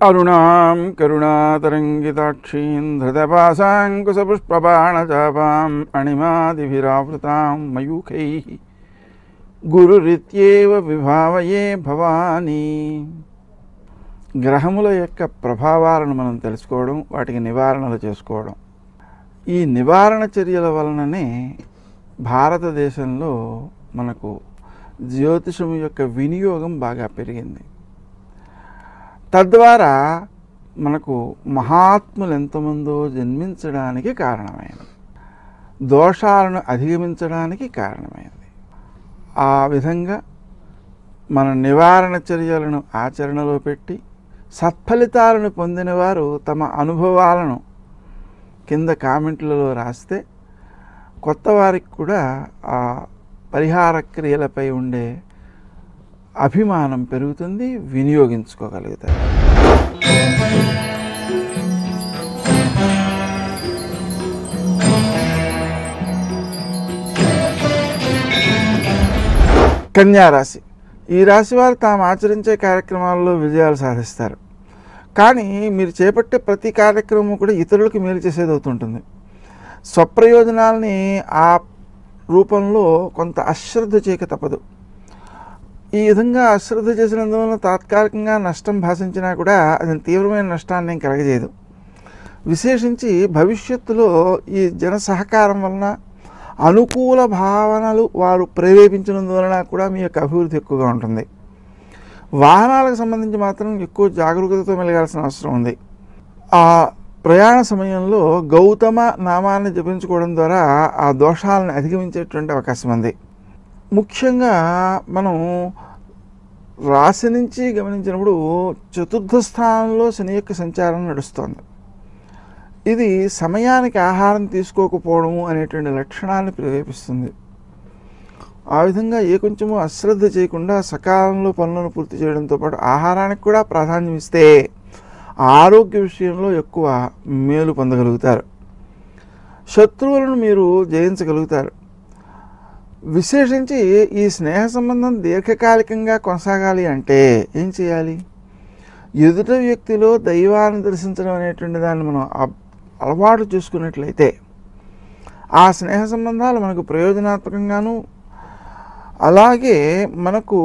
అరుణాం కరుణాతరంగితాక్షీం ధృతపాశాంకుశపుష్పబాణచాపాం అణిమాదిభిరావృతాం మయూఖైః గురురిత్యేవ విభావయే భవానీ. గ్రహముల యొక్క ప్రభావాలను మనం తెలుసుకోవడం, వాటికి నివారణలు చేసుకోవడం, ఈ నివారణ చర్యల వలననే భారతదేశంలో మనకు జ్యోతిషం యొక్క వినియోగం బాగా పెరిగింది. తద్వారా మనకు మహాత్ములు ఎంతమందో జన్మించడానికి కారణమైనది, దోషాలను అధిగమించడానికి కారణమైనది. ఆ విధంగా మన నివారణ చర్యలను ఆచరణలో పెట్టి సత్ఫలితాలను పొందిన వారు తమ అనుభవాలను కింద కామెంట్లలో రాస్తే కొత్త వారికి కూడా ఆ పరిహార క్రియలపై ఉండే అభిమానం పెరుగుతుంది, వినియోగించుకోగలుగుతారు. కన్యారాశి. ఈ రాశి వారు తాము ఆచరించే కార్యక్రమాల్లో విజయాలు సాధిస్తారు. కానీ మీరు చేపట్టే ప్రతి కార్యక్రమం కూడా ఇతరులకు మేలు చేసేది అవుతుంటుంది. స్వప్రయోజనాల్ని ఆ రూపంలో కొంత అశ్రద్ధ చేయక తప్పదు. ఈ విధంగా అశ్రద్ధ చేసినందువలన తాత్కాలికంగా నష్టం భాషించినా కూడా అది తీవ్రమైన నష్టాన్ని ఏం కలగజేయదు. విశేషించి భవిష్యత్తులో ఈ జన సహకారం వలన అనుకూల భావనలు వారు ప్రేరేపించినందువలన కూడా మీ యొక్క అభివృద్ధి ఎక్కువగా ఉంటుంది. వాహనాలకు సంబంధించి మాత్రం ఎక్కువ జాగరూకతతో మెలగాల్సిన అవసరం ఉంది. ఆ ప్రయాణ సమయంలో గౌతమ నామాన్ని జపించుకోవడం ద్వారా ఆ దోషాలను అధిగమించేటువంటి అవకాశం ఉంది. ముఖ్యంగా మనం రాశి నుంచి గమనించినప్పుడు చతుర్థ స్థానంలో శని యొక్క సంచారం నడుస్తోంది. ఇది సమయానికి ఆహారం తీసుకోకపోవడము అనేటువంటి లక్షణాన్ని ప్రేరేపిస్తుంది. ఆ విధంగా ఏ కొంచెము అశ్రద్ధ చేయకుండా సకాలంలో పనులను పూర్తి చేయడంతో పాటు ఆహారానికి కూడా ప్రాధాన్యం ఇస్తే ఆరోగ్య విషయంలో ఎక్కువ మేలు పొందగలుగుతారు. శత్రువులను మీరు జయించగలుగుతారు. విశేషించి ఈ స్నేహ సంబంధం దీర్ఘకాలికంగా కొనసాగాలి అంటే ఏం చేయాలి? ఎదుటి వ్యక్తిలో దైవాన్ని దర్శించడం అనేటువంటి దాన్ని మనం అలవాటు చేసుకున్నట్లయితే ఆ స్నేహ సంబంధాలు మనకు ప్రయోజనాత్మకంగాను అలాగే మనకు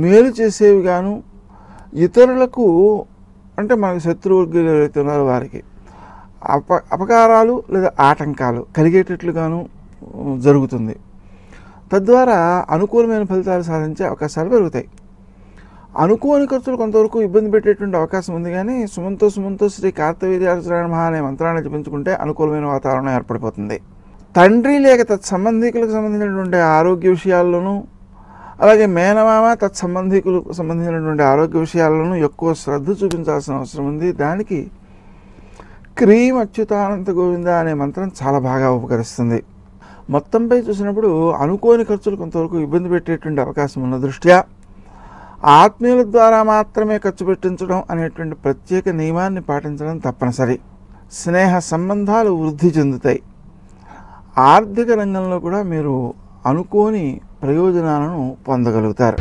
మేలు చేసేవిగాను, ఇతరులకు అంటే మనకు శత్రువులు ఎవరైతే ఉన్నారో వారికి అపకారాలు లేదా ఆటంకాలు కలిగేటట్లుగాను జరుగుతుంది. తద్వారా అనుకూలమైన ఫలితాలు సాధించే అవకాశాలు పెరుగుతాయి. అనుకోని ఖర్చులు కొంతవరకు ఇబ్బంది పెట్టేటువంటి అవకాశం ఉంది. కానీ సుమంతో శ్రీ కార్తవీర్యార్జున నమః అనే మంత్రాన్ని జపించుకుంటే అనుకూలమైన వాతావరణం ఏర్పడిపోతుంది. తండ్రి లేక తత్సంబంధికులకు సంబంధించినటువంటి ఆరోగ్య విషయాల్లోనూ అలాగే మేనమామ తత్సంబంధికులకు సంబంధించినటువంటి ఆరోగ్య విషయాల్లోనూ ఎక్కువ శ్రద్ధ చూపించాల్సిన అవసరం ఉంది. దానికి క్రీం అచ్యుతానంత గోవింద అనే మంత్రం చాలా బాగా ఉపకరిస్తుంది. మొత్తంపై చూసినప్పుడు అనుకోని ఖర్చులు కొంతవరకు ఇబ్బంది పెట్టేటువంటి అవకాశం ఉన్న దృష్ట్యా ఆత్మీయుల ద్వారా మాత్రమే ఖర్చు పెట్టించడం అనేటువంటి ప్రత్యేక నియమాన్ని పాటించడం తప్పనిసరి. స్నేహ సంబంధాలు వృద్ధి చెందుతాయి. ఆర్థిక రంగంలో కూడా మీరు అనుకోని ప్రయోజనాలను పొందగలుగుతారు.